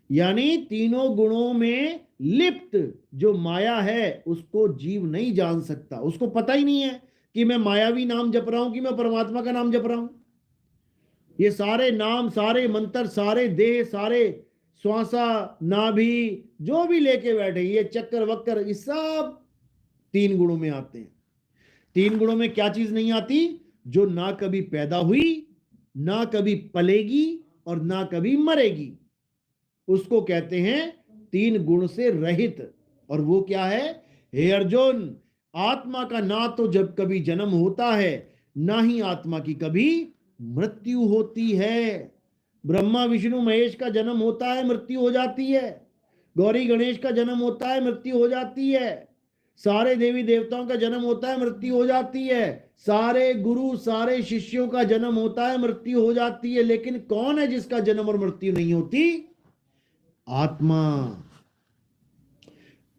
यानी तीनों गुणों में लिप्त जो माया है उसको जीव नहीं जान सकता। उसको पता ही नहीं है कि मैं मायावी नाम जप रहा हूं कि मैं परमात्मा का नाम जप रहा हूं। ये सारे नाम, सारे मंत्र, सारे देह, सारे श्वासा, नाभि जो भी लेके बैठे, ये चक्कर वक्कर, ये सब तीन गुणों में आते हैं। तीन गुणों में क्या चीज नहीं आती? जो ना कभी पैदा हुई, ना कभी पलेगी और ना कभी मरेगी, उसको कहते हैं तीन गुण से रहित। और वो क्या है? हे अर्जुन, आत्मा का ना तो जब कभी जन्म होता है, ना ही आत्मा की कभी मृत्यु होती है। ब्रह्मा विष्णु महेश का जन्म होता है, मृत्यु हो जाती है। गौरी गणेश का जन्म होता है, मृत्यु हो जाती है। सारे देवी देवताओं का जन्म होता है, मृत्यु हो जाती है। सारे गुरु, सारे शिष्यों का जन्म होता है, मृत्यु हो जाती है। लेकिन कौन है जिसका जन्म और मृत्यु नहीं होती? आत्मा।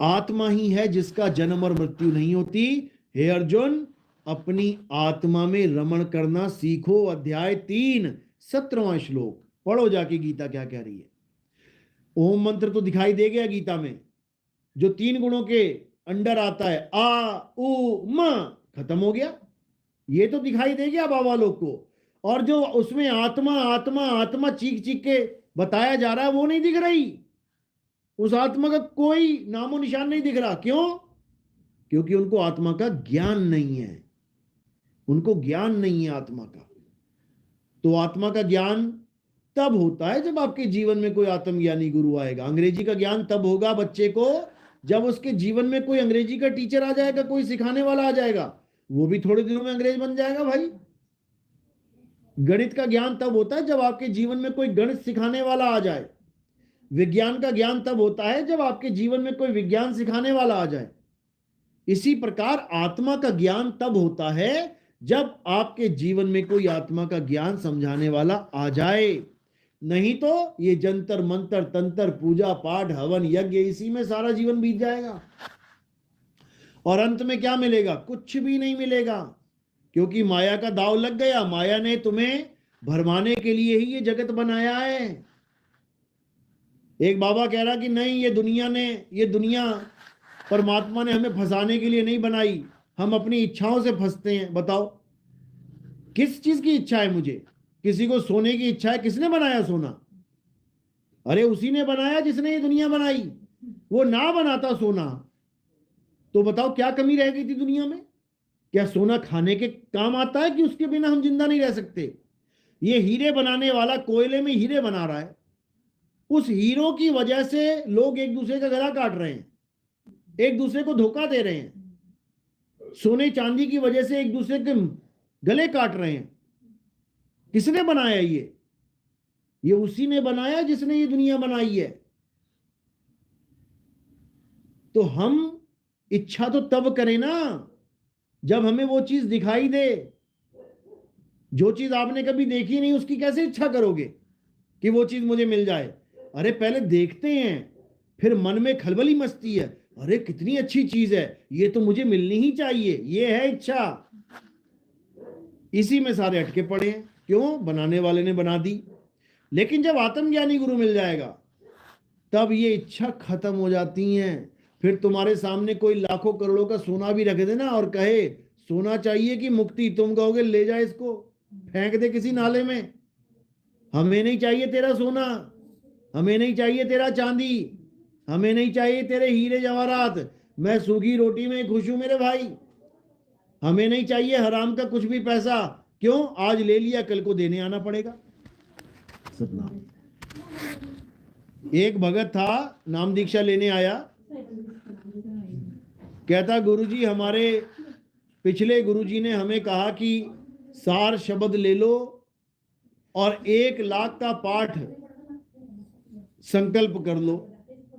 आत्मा ही है जिसका जन्म और मृत्यु नहीं होती। हे अर्जुन, अपनी आत्मा में रमण करना सीखो। अध्याय 3 17वां श्लोक पढ़ो जाके, गीता क्या कह रही है। ओम मंत्र तो दिखाई दे गया गीता में, जो तीन गुणों के अंडर आता है। आ उ म खत्म हो गया, ये तो दिखाई दे गया बाबा लोग को। और जो उसमें आत्मा आत्मा आत्मा चीख चीख के बताया जा रहा है, वो नहीं दिख रही। उस आत्मा का कोई नामो निशान नहीं दिख रहा। क्यों? क्योंकि उनको आत्मा का ज्ञान नहीं है। उनको ज्ञान नहीं है आत्मा का। तो आत्मा का ज्ञान तब होता है जब आपके जीवन में कोई आत्मज्ञानी गुरु आएगा। अंग्रेजी का ज्ञान तब होगा बच्चे को जब उसके जीवन में कोई अंग्रेजी का टीचर आ जाएगा, कोई सिखाने वाला आ जाएगा। वो भी थोड़े दिनों में अंग्रेज बन जाएगा भाई। गणित का ज्ञान तब होता है जब आपके जीवन में कोई गणित सिखाने वाला आ जाए। विज्ञान का ज्ञान तब होता है जब आपके जीवन में कोई विज्ञान सिखाने वाला आ जाए। इसी प्रकार आत्मा का ज्ञान तब होता है जब आपके जीवन में कोई आत्मा का ज्ञान समझाने वाला आ जाए। नहीं तो ये जंतर मंतर तंत्र पूजा पाठ हवन यज्ञ, इसी में सारा जीवन बीत जाएगा। और अंत में क्या मिलेगा? कुछ भी नहीं मिलेगा, क्योंकि माया का दाव लग गया। माया ने तुम्हें भरमाने के लिए ही ये जगत बनाया है। एक बाबा कह रहा कि नहीं, ये दुनिया परमात्मा ने हमें फंसाने के लिए नहीं बनाई, हम अपनी इच्छाओं से फंसते हैं। बताओ किस चीज की इच्छा है मुझे? किसी को सोने की इच्छा है, किसने बनाया सोना? अरे उसी ने बनाया जिसने ये दुनिया बनाई। वो ना बनाता सोना तो बताओ क्या कमी रह गई थी दुनिया में? क्या सोना खाने के काम आता है कि उसके बिना हम जिंदा नहीं रह सकते? ये हीरे बनाने वाला कोयले में हीरे बना रहा है, उस हीरो की वजह से लोग एक दूसरे का गला काट रहे हैं, एक दूसरे को धोखा दे रहे हैं। सोने चांदी की वजह से एक दूसरे के गले काट रहे हैं। किसने बनाया ये उसी ने बनाया जिसने ये दुनिया बनाई है। तो हम इच्छा तो तब करें ना जब हमें वो चीज दिखाई दे। जो चीज आपने कभी देखी नहीं उसकी कैसे इच्छा करोगे कि वो चीज मुझे मिल जाए? अरे पहले देखते हैं, फिर मन में खलबली मचती है, अरे कितनी अच्छी चीज है, ये तो मुझे मिलनी ही चाहिए। ये है इच्छा। इसी में सारे अटके पड़े हैं। क्यों? बनाने वाले ने बना दी। लेकिन जब आत्मज्ञानी गुरु मिल जाएगा तब ये इच्छा खत्म हो जाती हैं। फिर तुम्हारे सामने कोई लाखों करोड़ों का सोना भी रख देना और कहे सोना चाहिए कि मुक्ति, तुम कहोगे ले जा इसको, फेंक दे किसी नाले में। हमें नहीं चाहिए तेरा सोना, हमें नहीं चाहिए तेरा चांदी, हमें नहीं चाहिए तेरे हीरे जवाहरात। मैं सूखी रोटी में खुश हूं मेरे भाई। हमें नहीं चाहिए हराम का कुछ भी पैसा। क्यों? आज ले लिया, कल को देने आना पड़ेगा। सतनाम। एक भगत था, नाम दीक्षा लेने आया। कहता गुरुजी, हमारे पिछले गुरुजी ने हमें कहा कि सार शब्द ले लो और 1 लाख का पाठ संकल्प कर लो।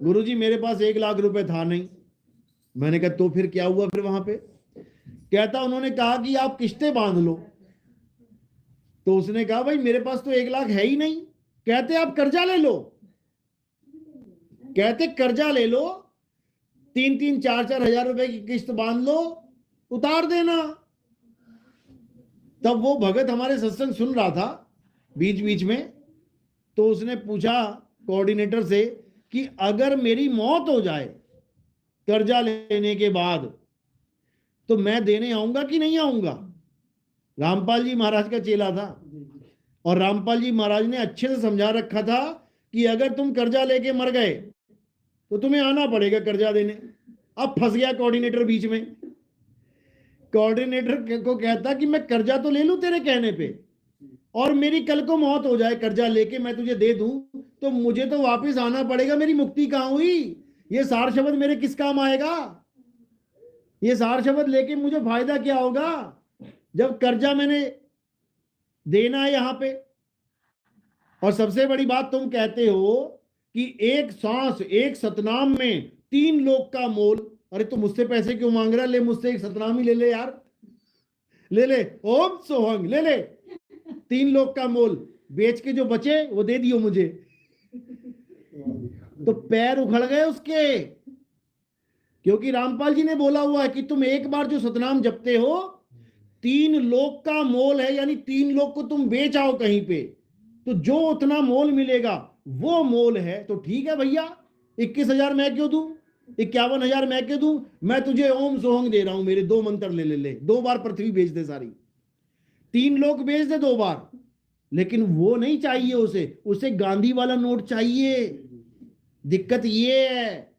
गुरुजी मेरे पास 1 लाख रुपए था नहीं। मैंने कहा तो फिर क्या हुआ फिर वहां पे? कहता उन्होंने कहा कि आप किस्तें बांध लो। तो उसने कहा भाई मेरे पास तो 1 लाख है ही नहीं। कहते आप कर्जा ले लो। कहते कर्जा ले लो, 3-3, 4-4 हजार रुपए की किस्त बांध लो, उतार देना। तब वो भगत हमारे सत्संग सुन रहा था बीच बीच में, तो उसने पूछा कोऑर्डिनेटर से कि अगर मेरी मौत हो जाए कर्जा लेने के बाद तो मैं देने आऊंगा कि नहीं आऊंगा। रामपाल जी महाराज का चेला था और रामपाल जी महाराज ने अच्छे से समझा रखा था कि अगर तुम कर्जा लेके मर गए तो तुम्हें आना पड़ेगा कर्जा देने। अब फंस गया कोऑर्डिनेटर बीच में। कोऑर्डिनेटर को कहता कि मैं कर्जा तो ले लूं तेरे कहने पे, और मेरी कल को मौत हो जाए कर्जा लेके मैं तुझे दे दूं तो मुझे तो वापस आना पड़ेगा, मेरी मुक्ति कहां हुई। ये सार शब्द मेरे किस काम आएगा, ये सार शब्द लेके मुझे फायदा क्या होगा जब कर्जा मैंने देना है यहां पे। और सबसे बड़ी बात तुम कहते हो कि एक सांस एक सतनाम में 3 लोक का मोल। अरे तो मुझसे पैसे क्यों मांग रहा, ले मुझसे एक सतनाम ही ले ले यार, ले ले ओम सोहंग ले ले, 3 लोक का मोल बेच के जो बचे वो दे दियो मुझे। तो पैर उखड़ गए उसके, क्योंकि रामपाल जी ने बोला हुआ है कि तुम एक बार जो सतनाम जपते हो 3 लोक का मोल है, यानी 3 लोक को तुम बेच आओ कहीं पे तो जो उतना मोल मिलेगा वो मोल है। तो ठीक है भैया, 21,000 मैं क्यों दूं, 51,000 मैं क्यों दूं, मैं तुझे ओम सोहंग दे रहा हूं, मेरे 2 मंत्र ले ले ले, 2 बार पृथ्वी बेच दे सारी, 3 लोक बेच दे 2 बार। लेकिन वो नहीं चाहिए उसे गांधी वाला नोट चाहिए। दिक्कत ये है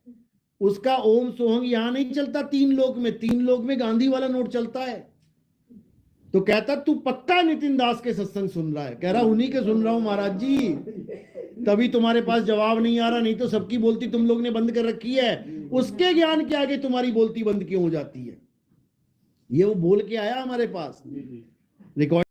उसका ओम सोहंग यहां नहीं चलता 3 लोक में, 3 लोक में गांधी वाला नोट चलता है। तो कहता तू पक्का नितिन दास के सत्संग सुन रहा है, कह रहा उन्हीं के सुन रहा हूं महाराज जी, तभी तुम्हारे पास जवाब नहीं आ रहा, नहीं तो सबकी बोलती तुम लोग ने बंद कर रखी है, उसके ज्ञान के आगे तुम्हारी बोलती बंद क्यों हो जाती है। ये वो बोल के आया हमारे पास रिकॉर्ड